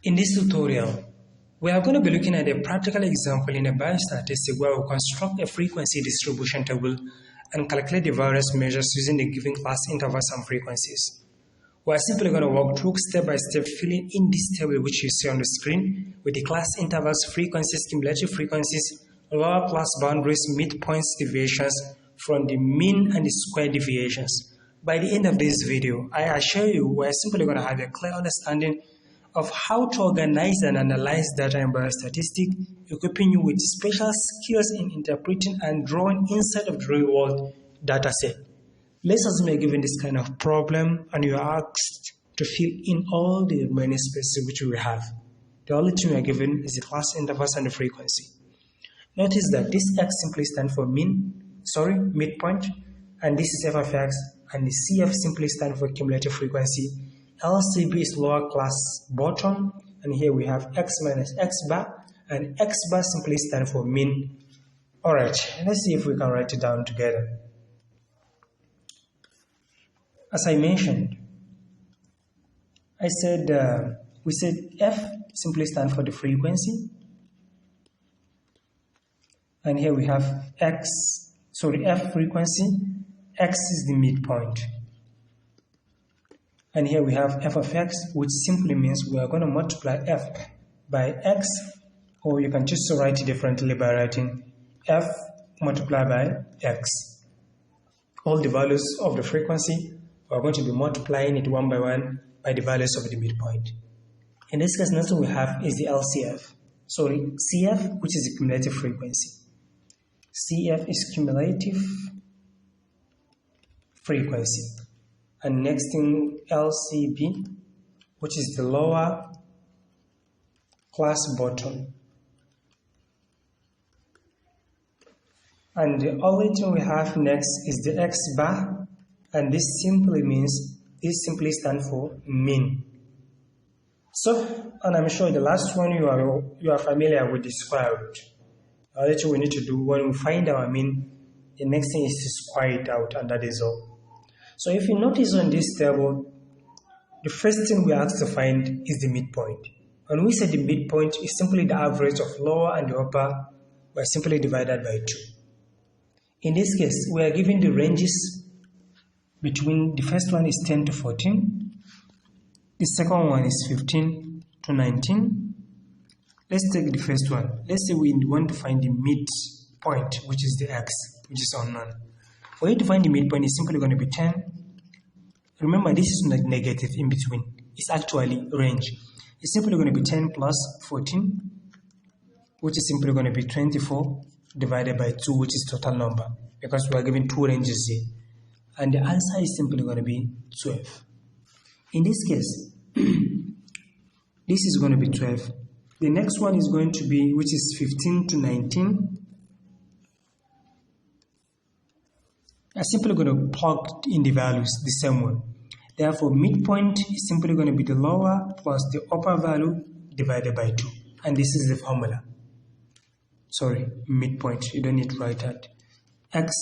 In this tutorial, we are going to be looking at a practical example in a biostatistics where we construct a frequency distribution table and calculate the various measures using the given class intervals and frequencies. We are simply going to walk through step by step filling in this table which you see on the screen with the class intervals, frequencies, cumulative frequencies, lower class boundaries, midpoints, deviations from the mean and the square deviations. By the end of this video, I assure you we are simply going to have a clear understanding of how to organize and analyze data in biostatistics, equipping you with special skills in interpreting and drawing inside of the real-world data set. Let's assume you're given this kind of problem and you are asked to fill in all the remaining spaces which we have. The only thing we are given is the class intervals and the frequency. Notice that this X simply stands for midpoint, and this is f of X, and the CF simply stands for cumulative frequency. LCB is lower class bottom, and here we have X minus X bar, and X bar simply stands for mean. Alright, let's see if we can write it down together. As I mentioned, we said F simply stands for the frequency, and here we have F frequency, X is the midpoint. And here we have f of X, which simply means we are going to multiply f by X, or you can just write it differently by writing f multiplied by X. All the values of the frequency, we are going to be multiplying it one by one by the values of the midpoint. In this case, next one we have is the LCF. CF, which is the cumulative frequency. CF is cumulative frequency. And next thing, LCB, which is the lower class bottom. And the only thing we have next is the X bar, and this simply stands for mean. So, and I'm sure the last one you are familiar with the square root. The only thing we need to do when we find our mean, the next thing is to square it out, and that is all. So if you notice on this table, the first thing we have to find is the midpoint. When we say the midpoint is simply the average of lower and the upper, we are simply divided by 2. In this case, we are given the ranges between, the first one is 10 to 14, the second one is 15 to 19. Let's take the first one. Let's say we want to find the midpoint, which is the X, which is unknown. For you to find the midpoint, it's simply going to be 10. Remember, this is not negative in between. It's actually range. It's simply going to be 10 plus 14, which is simply going to be 24 divided by 2, which is total number, because we are given 2 ranges here. And the answer is simply going to be 12. In this case, this is going to be 12. The next one is going to be, which is 15 to 19. I'm simply going to plug in the values the same way. Therefore, midpoint is simply going to be the lower plus the upper value divided by 2. And this is the formula. Midpoint. You don't need to write that. X,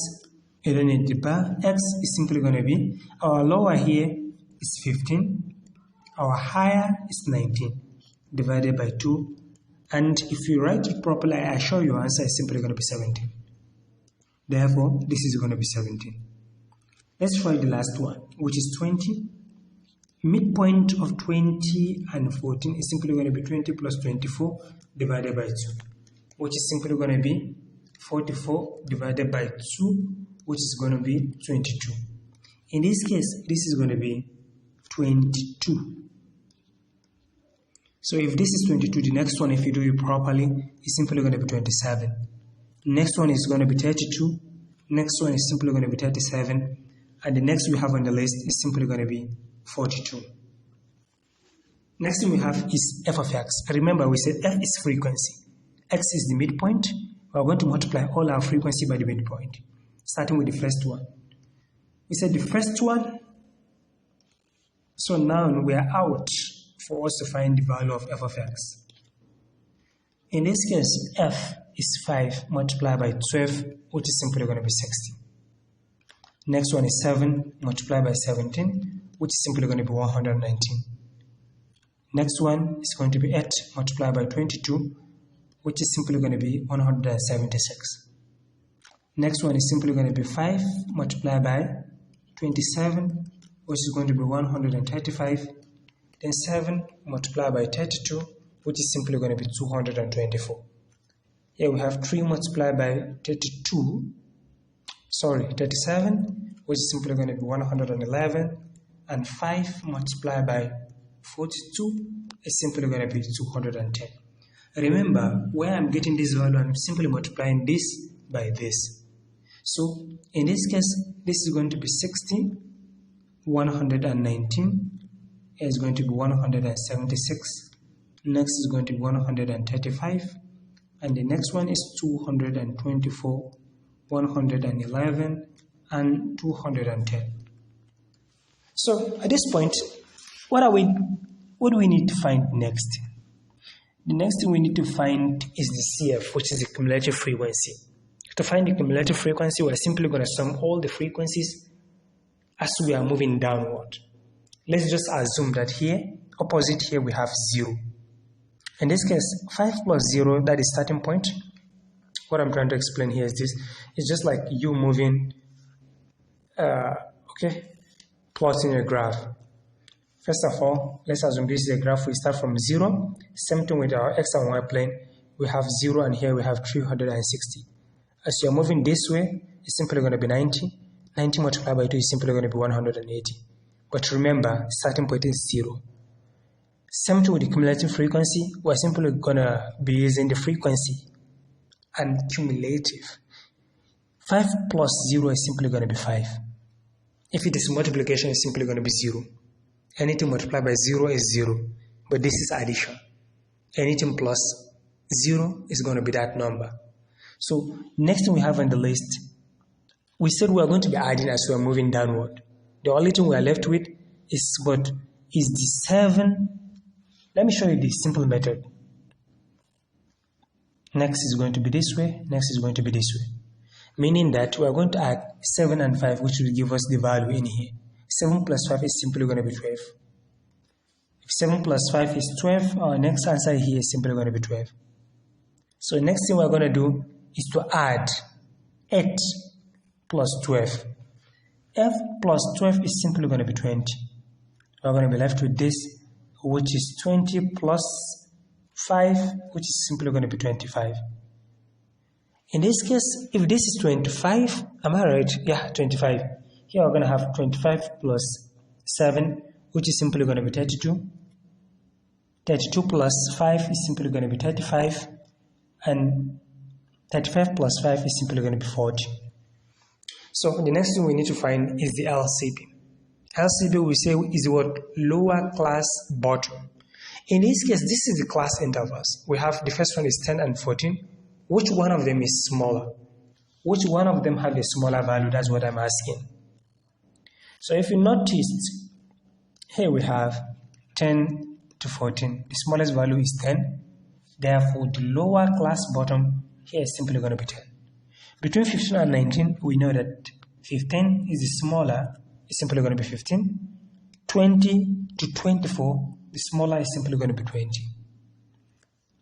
you don't need the bar. X is simply going to be, our lower here is 15. Our higher is 19 divided by 2. And if you write it properly, I assure you your answer is simply going to be 17. Therefore, this is going to be 17. Let's try the last one, which is 20. Midpoint of 20 and 14 is simply going to be 20 plus 24 divided by 2, which is simply going to be 44 divided by 2, which is going to be 22. In this case, this is going to be 22. So if this is 22, the next one, if you do it properly, is simply going to be 27. Next one is going to be 32. Next one is simply going to be 37. And the next we have on the list is simply going to be 42. Next thing we have is f of X. Remember, we said f is frequency. X is the midpoint. We are going to multiply all our frequency by the midpoint, starting with the first one. We said the first one. So now we are out for us to find the value of f of X. In this case, f is 5 multiplied by 12, which is simply going to be 60. Next one is 7 multiplied by 17, which is simply going to be 119. Next one is going to be 8 multiplied by 22, which is simply going to be 176. Next one is simply going to be 5 multiplied by 27, which is going to be 135. Then 7 multiplied by 32, which is simply going to be 224. Here we have 3 multiplied by 37, which is simply going to be 111. And 5 multiplied by 42 is simply going to be 210. Remember, where I'm getting this value, I'm simply multiplying this by this. So, in this case, this is going to be 60, 119, is going to be 176, next is going to be 135, and the next one is 224, 111, and 210. So, at this point, what do we need to find next? The next thing we need to find is the CF, which is the cumulative frequency. To find the cumulative frequency, we're simply going to sum all the frequencies as we are moving downward. Let's just assume that here, opposite here, we have 0. In this case, 5 plus 0, that is starting point. What I'm trying to explain here is this. It's just like you moving, plotting a graph. First of all, let's assume this is a graph. We start from 0. Same thing with our x and y plane. We have 0 and here we have 360. As you're moving this way, it's simply going to be 90. 90 multiplied by 2 is simply going to be 180. But remember, starting point is 0. Same thing with the cumulative frequency. We're simply going to be using the frequency and cumulative. 5 plus 0 is simply going to be 5. If it is multiplication, it's simply going to be 0. Anything multiplied by 0 is 0. But this is addition. Anything plus 0 is going to be that number. So, next thing we have on the list, we said we are going to be adding as we are moving downward. The only thing we are left with is what is the 7. Let me show you the simple method. Next is going to be this way, next is going to be this way. Meaning that we are going to add 7 and 5, which will give us the value in here. 7 plus 5 is simply going to be 12. If 7 plus 5 is 12, our next answer here is simply going to be 12. So next thing we're going to do is to add 8 plus 12. F plus 12 is simply going to be 20. We're going to be left with this, which is 20 plus 5, which is simply going to be 25. In this case, if this is 25, am I right? Yeah, 25. Here we're going to have 25 plus 7, which is simply going to be 32. 32 plus 5 is simply going to be 35. And 35 plus 5 is simply going to be 40. So the next thing we need to find is the LCB. LCB we say is what? Lower class bottom. In this case, this is the class intervals. We have the first one is 10 and 14. Which one of them is smaller? Which one of them have a smaller value? That's what I'm asking. So if you noticed, here we have 10 to 14. The smallest value is 10. Therefore, the lower class bottom here is simply going to be 10. Between 15 and 19, we know that 15 is the smaller, it's simply going to be 15. 20 to 24, the smaller is simply going to be 20.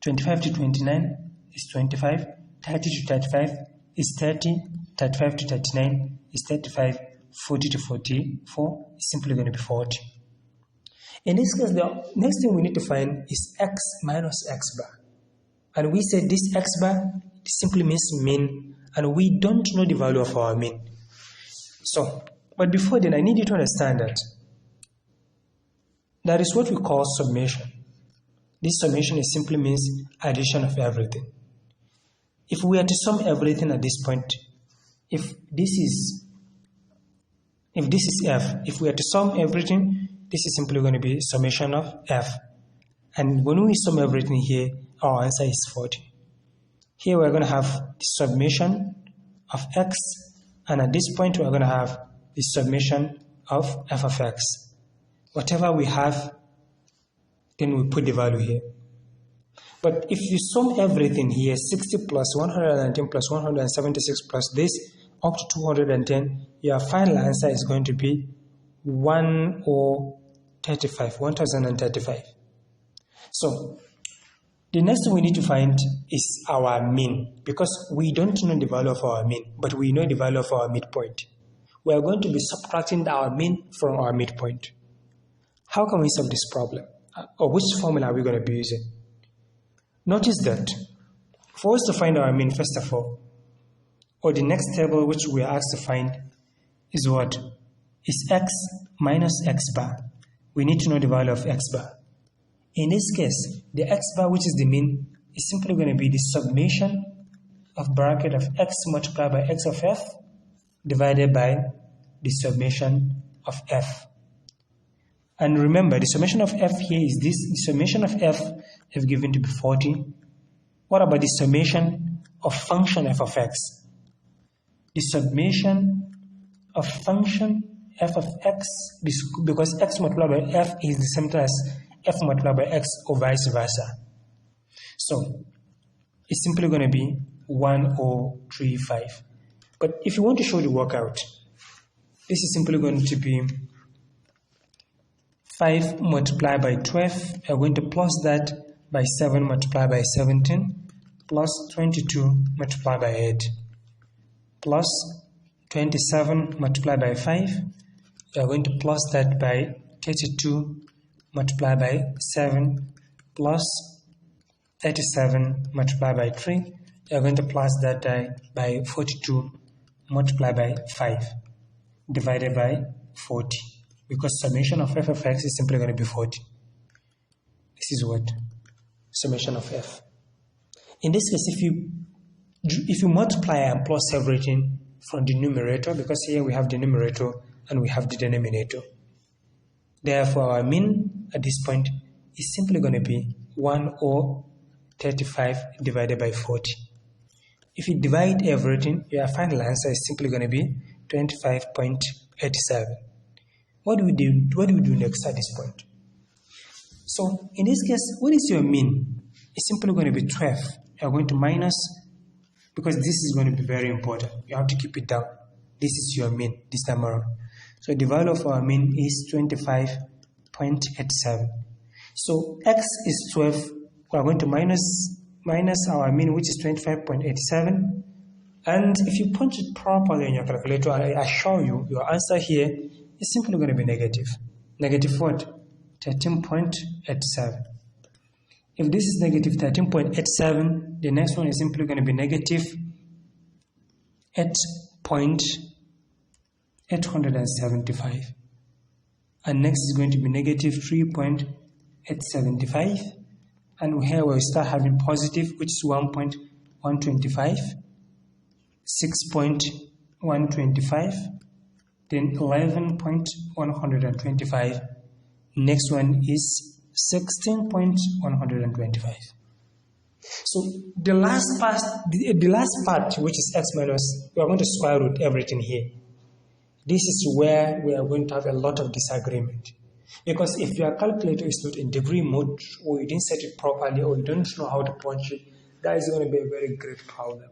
25 to 29 is 25. 30 to 35 is 30. 35 to 39 is 35. 40 to 44 is simply going to be 40. In this case, the next thing we need to find is x minus x bar. And we said this x bar simply means mean, and we don't know the value of our mean. So, but before then, I need you to understand that that is what we call summation. This summation is simply means addition of everything. If we are to sum everything at this point, if this is f, if we are to sum everything, this is simply going to be summation of f. And when we sum everything here, our answer is 40. Here we're going to have the summation of x, and at this point we're going to have the summation of f of x. Whatever we have, then we put the value here. But if you sum everything here, 60 plus 119 plus 176 plus this, up to 210, your final answer is going to be 1035. So the next thing we need to find is our mean, because we don't know the value of our mean, but we know the value of our midpoint. We are going to be subtracting our mean from our midpoint. How can we solve this problem? Or which formula are we going to be using? Notice that for us to find our mean, first of all, or the next table which we are asked to find is what? Is x minus x bar. We need to know the value of x bar. In this case, the x bar, which is the mean, is simply going to be the summation of bracket of x multiplied by x of f divided by the summation of f. And remember, the summation of f here is this. The summation of f is given to be 40. What about the summation of function f of x? The summation of function f of x, because x multiplied by f is the same as f multiplied by x or vice versa. So it's simply going to be 1035. But if you want to show the workout, this is simply going to be 5 multiplied by 12. We are going to plus that by 7 multiplied by 17 plus 22 multiplied by 8 plus 27 multiplied by 5. We are going to plus that by 32 multiplied by 7 plus 37 multiplied by 3. We are going to plus that by 42 multiplied by 5 divided by 40, because summation of f of x is simply going to be 40. This is what? Summation of f. In this case, if you multiply and plus everything from the numerator, because here we have the numerator and we have the denominator, therefore our mean at this point is simply going to be 1035 divided by 40. If you divide everything, your final answer is simply going to be 25.87. What do we do next at this point? So in this case, what is your mean? It's simply going to be 12. You're going to minus, because this is going to be very important. You have to keep it down. This is your mean this time around. So the value of our mean is 25.87. So x is 12. We are going to minus our mean, which is 25.87. And if you punch it properly in your calculator, I assure you, your answer here is simply going to be negative. Negative what? 13.87. If this is negative 13.87, the next one is simply going to be negative 8.875. And next is going to be negative 3.875. And here we'll start having positive, which is 1.125, 6.125, then 11.125. Next one is 16.125. So the last part, which is x minus, we are going to square root everything here. This is where we are going to have a lot of disagreement. Because if your calculator is not in degree mode, or you didn't set it properly, or you don't know how to punch it, that is going to be a very great problem.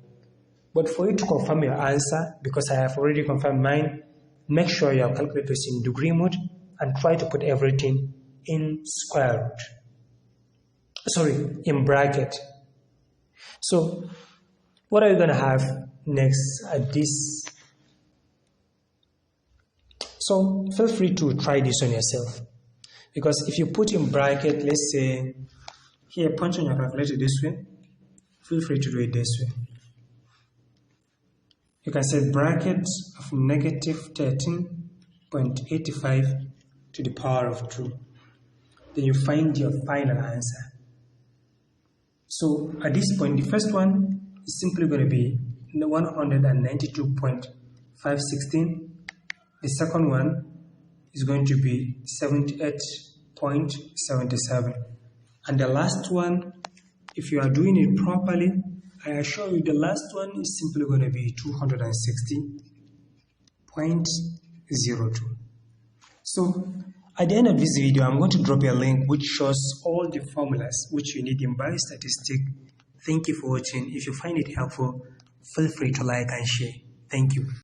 But for you to confirm your answer, because I have already confirmed mine, make sure your calculator is in degree mode and try to put everything in square root. Sorry, in bracket. So what are you going to have next at this? So feel free to try this on yourself. Because if you put in bracket, let's say, here, punch on your calculator this way, feel free to do it this way. You can set bracket of negative 13.85 to the power of 2. Then you find your final answer. So at this point, the first one is simply going to be 192.516. The second one is going to be 78.77. And the last one, if you are doing it properly, I assure you the last one is simply going to be 260.02. So at the end of this video, I'm going to drop a link which shows all the formulas which you need in Biostatistics. Thank you for watching. If you find it helpful, feel free to like and share. Thank you.